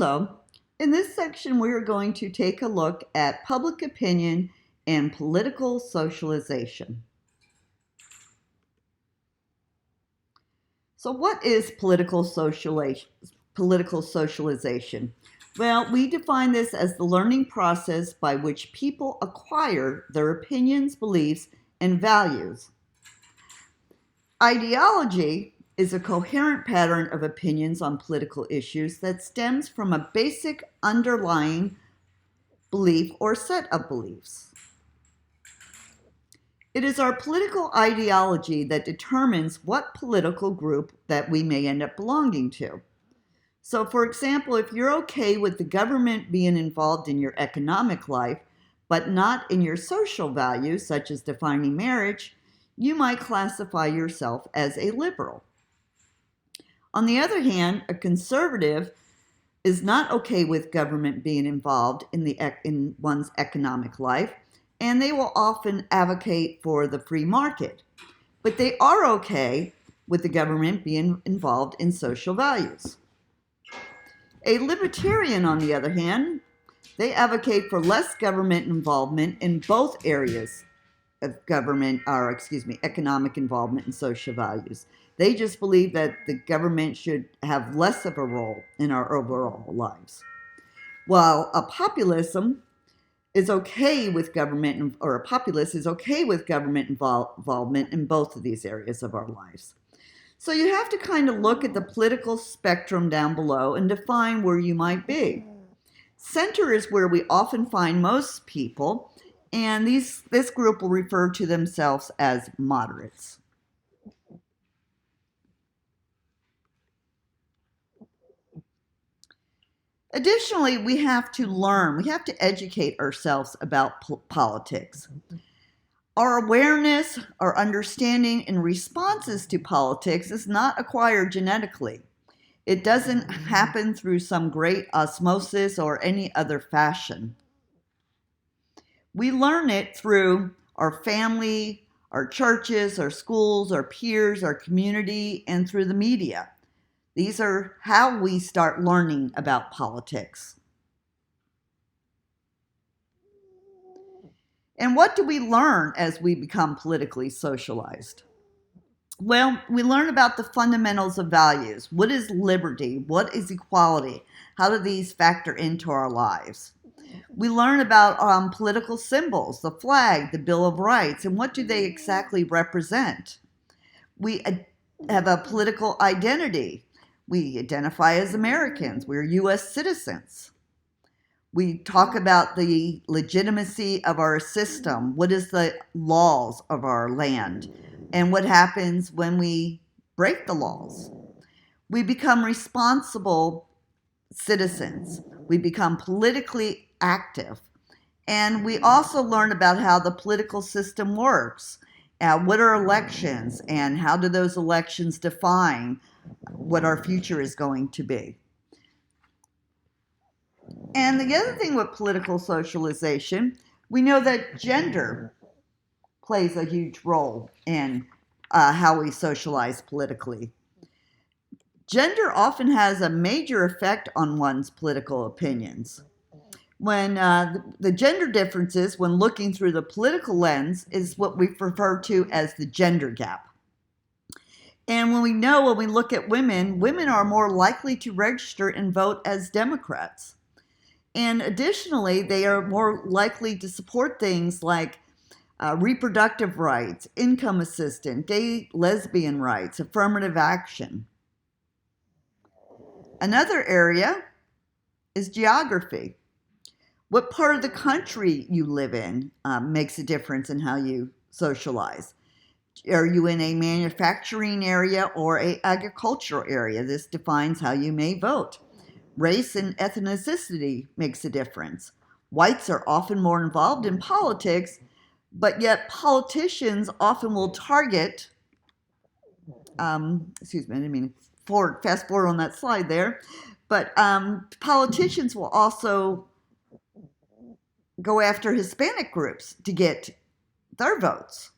Hello. In this section, we are going to take a look at public opinion and political socialization. So what is political socialization? Well, we define this as the learning process by which people acquire their opinions, beliefs, and values. Ideology is a coherent pattern of opinions on political issues that stems from a basic underlying belief or set of beliefs. It is our political ideology that determines what political group that we may end up belonging to. So, for example, if you're okay with the government being involved in your economic life, but not in your social values, such as defining marriage, you might classify yourself as a liberal. On the other hand, a conservative is not okay with government being involved in one's economic life, and they will often advocate for the free market. But they are okay with the government being involved in social values. A libertarian, on the other hand, they advocate for less government involvement in both areas of economic involvement and social values. They just believe that the government should have less of a role in our overall lives. While a populist is okay with government involvement in both of these areas of our lives. So you have to kind of look at the political spectrum down below and define where you might be. Center is where we often find most people, and this group will refer to themselves as moderates. Additionally, we have to educate ourselves about politics. Our awareness, our understanding, and responses to politics is not acquired genetically. It doesn't happen through some great osmosis or any other fashion. We learn it through our family, our churches, our schools, our peers, our community, and through the media. These are how we start learning about politics. And what do we learn as we become politically socialized? Well, we learn about the fundamentals of values. What is liberty? What is equality? How do these factor into our lives? We learn about political symbols, the flag, the Bill of Rights, and what do they exactly represent? We have a political identity. We identify as Americans. We're U.S. citizens. We talk about the legitimacy of our system. What is the laws of our land? And what happens when we break the laws? We become responsible citizens. We become politically active. And we also learn about how the political system works. What are elections, and how do those elections define what our future is going to be? And the other thing with political socialization, we know that gender plays a huge role in how we socialize politically. Gender often has a major effect on one's political opinions. When the gender differences, when looking through the political lens, is what we refer to as the gender gap. And when we look at women are more likely to register and vote as Democrats. And additionally, they are more likely to support things like reproductive rights, income assistance, gay, lesbian rights, affirmative action. Another area is geography. What part of the country you live in makes a difference in how you socialize. Are you in a manufacturing area or an agricultural area? This defines how you may vote. Race and ethnicity makes a difference. Whites are often more involved in politics, but yet politicians often will target, I didn't mean fast forward on that slide there, but politicians will also go after Hispanic groups to get their votes.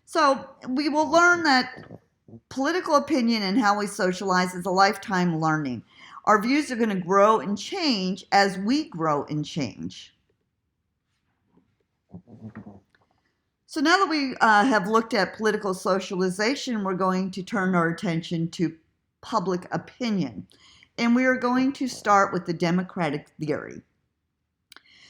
So we will learn that political opinion and how we socialize is a lifetime learning. Our views are going to grow and change as we grow and change. So now that we have looked at political socialization, we're going to turn our attention to public opinion. And we are going to start with the democratic theory.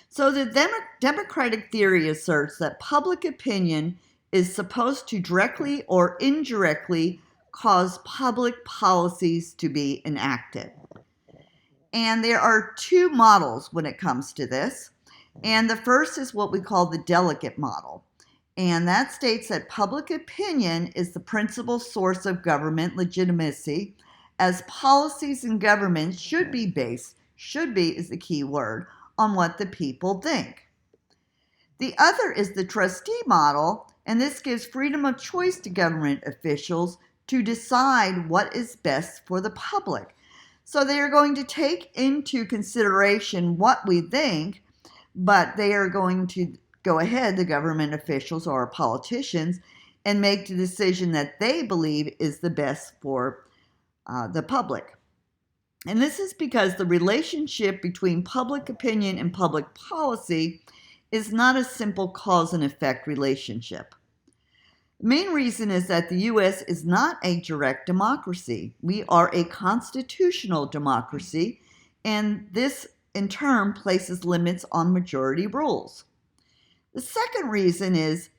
So the democratic theory asserts that public opinion is supposed to directly or indirectly cause public policies to be enacted. And there are two models when it comes to this. And the first is what we call the delegate model. And that states that public opinion is the principal source of government legitimacy, as policies and government should be based, should be is the key word, on what the people think. The other is the trustee model, and this gives freedom of choice to government officials to decide what is best for the public. So they are going to take into consideration what we think, but they are going to go ahead, the government officials or politicians, and make the decision that they believe is the best for the public. And this is because the relationship between public opinion and public policy is not a simple cause and effect relationship. The main reason is that the U.S. is not a direct democracy. We are a constitutional democracy, and this in turn places limits on majority rules. The second reason is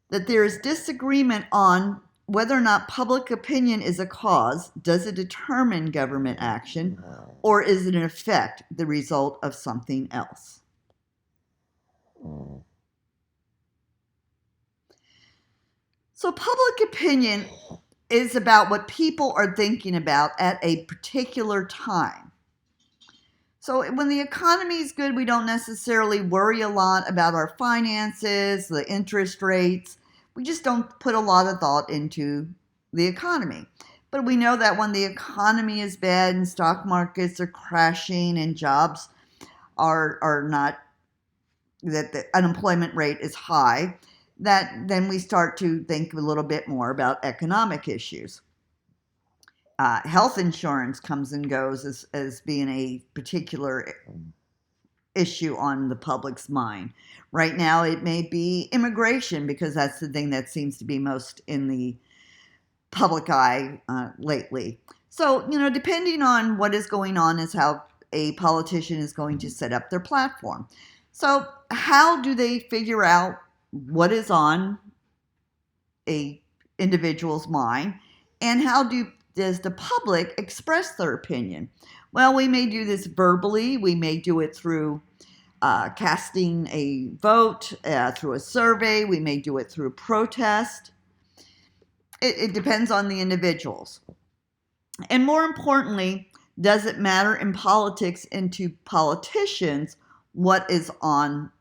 that there is disagreement on whether or not public opinion is a cause. Does it determine government action, or is it in effect the result of something else? So public opinion is about what people are thinking about at a particular time. So when the economy is good, we don't necessarily worry a lot about our finances, the interest rates. We just don't put a lot of thought into the economy. But we know that when the economy is bad and stock markets are crashing and jobs are not, that the unemployment rate is high, that then we start to think a little bit more about economic issues. Health insurance comes and goes as being a particular issue on the public's mind. Right now, it may be immigration, because that's the thing that seems to be most in the public eye lately. So, depending on what is going on is how a politician is going to set up their platform. So, how do they figure out what is on a individual's mind, and how does the public express their opinion? Well, we may do this verbally. We may do it through casting a vote, through a survey. We may do it through protest. It depends on the individuals. And more importantly, does it matter in politics and to politicians what is on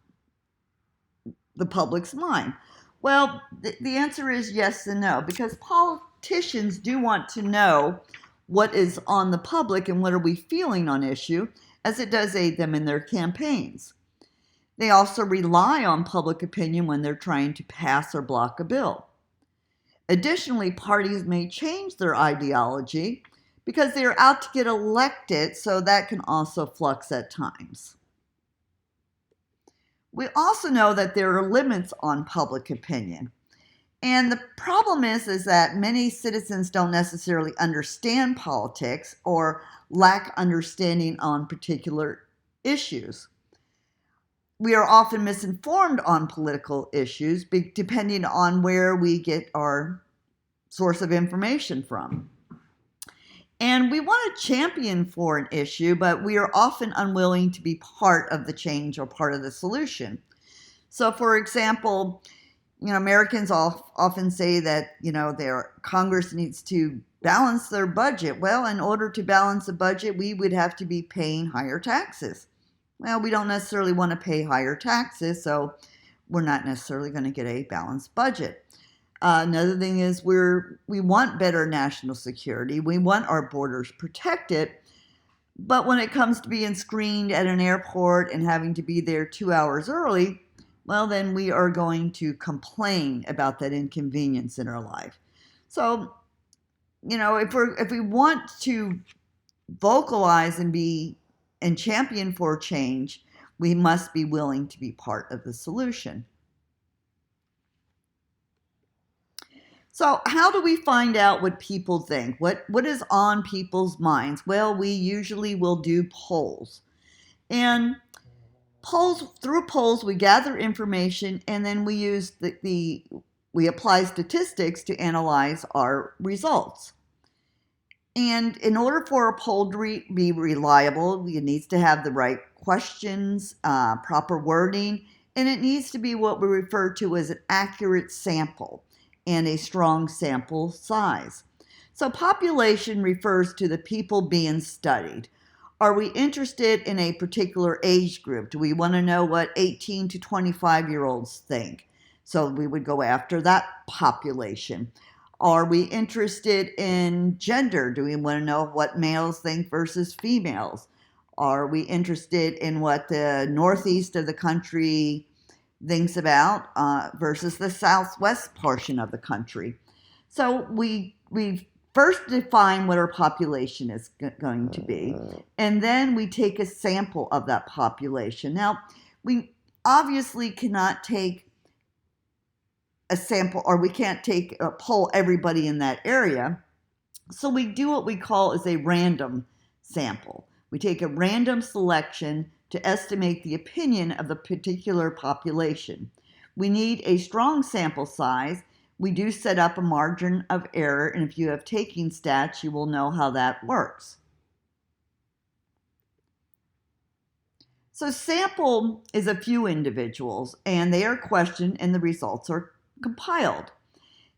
the public's mind? Well, the answer is yes and no, because politicians do want to know what is on the public and what are we feeling on issue, as it does aid them in their campaigns. They also rely on public opinion when they're trying to pass or block a bill. Additionally, parties may change their ideology because they are out to get elected, so that can also flux at times. We also know that there are limits on public opinion. And the problem is that many citizens don't necessarily understand politics or lack understanding on particular issues. We are often misinformed on political issues depending on where we get our source of information from. And we want to champion for an issue, but we are often unwilling to be part of the change or part of the solution. So, for example, Americans often say that, their Congress needs to balance their budget. Well, in order to balance a budget, we would have to be paying higher taxes. Well, we don't necessarily want to pay higher taxes, so we're not necessarily going to get a balanced budget. Another thing is we want better national security. We want our borders protected. But when it comes to being screened at an airport and having to be there 2 hours early, well, then we are going to complain about that inconvenience in our life. So if we want to vocalize and champion for change, we must be willing to be part of the solution. So how do we find out what people think? What is on people's minds? Well, we usually will do polls. And through polls, we gather information, and then we use we apply statistics to analyze our results. And in order for a poll to be reliable, it needs to have the right questions, proper wording, and it needs to be what we refer to as an accurate sample and a strong sample size. So population refers to the people being studied. Are we interested in a particular age group? Do we want to know what 18 to 25-year-olds think? So we would go after that population. Are we interested in gender? Do we want to know what males think versus females? Are we interested in what the northeast of the country thinks about versus the southwest portion of the country? So we first define what our population is going to be, and then we take a sample of that population. Now, we obviously cannot take a sample, or we can't poll everybody in that area. So we do what we call is a random sample. We take a random selection to estimate the opinion of the particular population. We need a strong sample size. We do set up a margin of error, and if you have taken stats, you will know how that works. So sample is a few individuals, and they are questioned, and the results are compiled.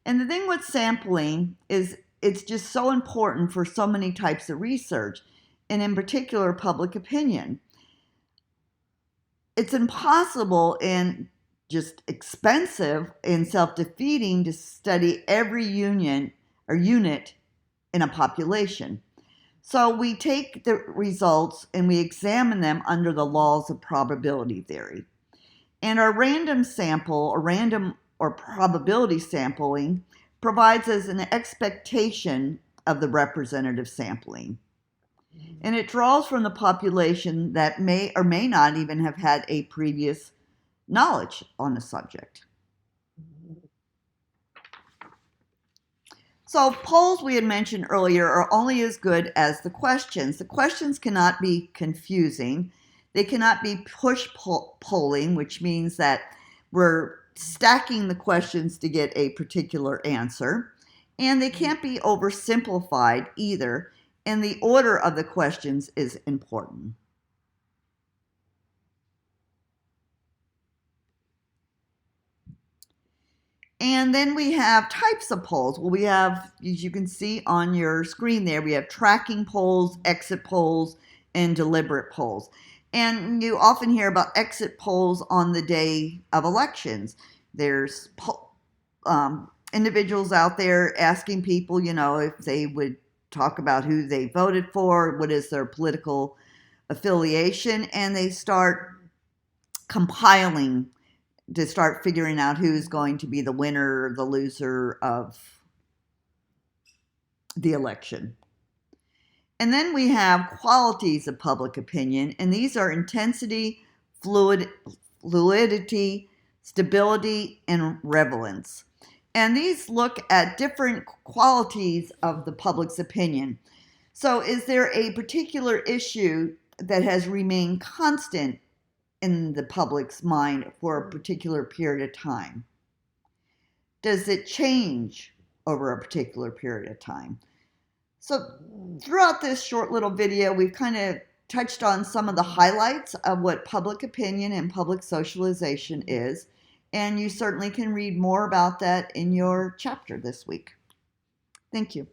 And the thing with sampling is it's just so important for so many types of research, and in particular public opinion. It's impossible and just expensive and self-defeating to study every unit in a population. So we take the results and we examine them under the laws of probability theory. And our random sample, or probability sampling, provides us an expectation of the representative sampling. And it draws from the population that may or may not even have had a previous knowledge on the subject. So polls we had mentioned earlier are only as good as the questions. The questions cannot be confusing. They cannot be push polling, which means that we're stacking the questions to get a particular answer. And they can't be oversimplified either. And the order of the questions is important. And then we have types of polls. Well, we have, as you can see on your screen there, we have tracking polls, exit polls, and deliberate polls. And you often hear about exit polls on the day of elections. There's individuals out there asking people, if they would talk about who they voted for, what is their political affiliation, and they start compiling to start figuring out who's going to be the winner or the loser of the election. And then we have qualities of public opinion, and these are intensity, fluidity, stability, and relevance. And these look at different qualities of the public's opinion. So is there a particular issue that has remained constant in the public's mind for a particular period of time? Does it change over a particular period of time? So throughout this short little video, we've kind of touched on some of the highlights of what public opinion and public socialization is, and you certainly can read more about that in your chapter this week. Thank you.